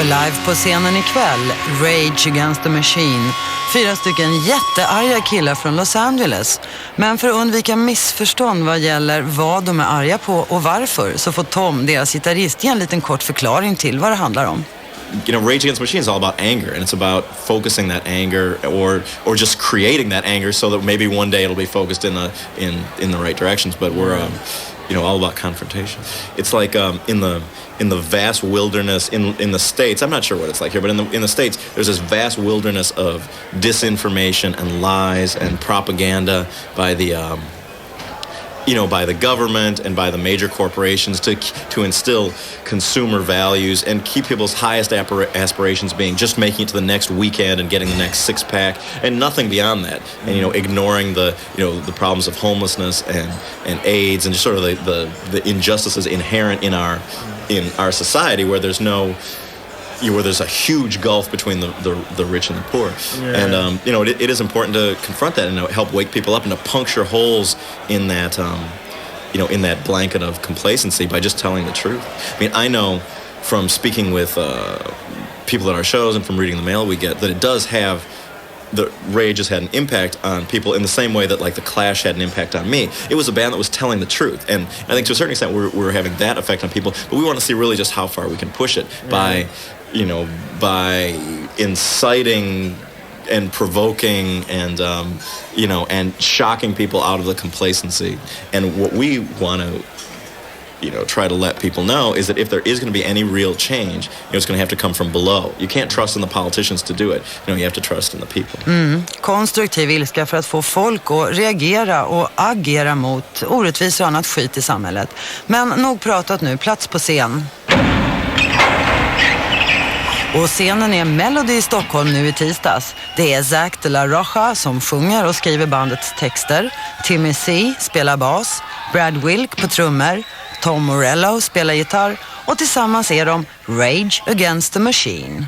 Live på scenen ikväll, Rage Against the Machine. 4 stycken jättearga killar från Los Angeles. Men för att undvika missförstånd vad gäller vad de är arga på och varför, så får Tom, deras gitarrist, ge en liten kort förklaring till vad det handlar om. You know, Rage Against the Machine is all about anger, and it's about focusing that anger or just creating that anger so that maybe one day it'll be focused in the right directions. But we're all about confrontation. It's like in the vast wilderness in the States. I'm not sure what it's like here, but in the States, there's this vast wilderness of disinformation and lies and propaganda by the by the government and by the major corporations to instill consumer values and keep people's highest aspirations being just making it to the next weekend and getting the next six-pack and nothing beyond that. And ignoring the problems of homelessness and AIDS and just sort of the injustices inherent in our society where there's a huge gulf between the rich and the poor. Yeah. And it is important to confront that and help wake people up and to puncture holes in that in that blanket of complacency by just telling the truth. I mean, I know from speaking with people at our shows and from reading the mail we get that it does have the Rage has had an impact on people in the same way that like the Clash had an impact on me. It was a band that was telling the truth, and I think to a certain extent we're having that effect on people. But we want to see really just how far we can push it by inciting and provoking and and shocking people out of the complacency. And what we want to try to let people know is that if there is going to be any real change, it's going to have to come from below. You can't trust in the politicians to do it. You have to trust in the people. Konstruktiv ilska för att få folk att reagera och agera mot orättvisor och annat skit i samhället. Men nog pratat nu, plats på scen. Och scenen är Melody i Stockholm nu i tisdags. Det är Zach de la Rocha som sjunger och skriver bandets texter. Timmy C spelar bas. Brad Wilk på trummor. Tom Morello spelar gitarr. Och tillsammans är de Rage Against the Machine.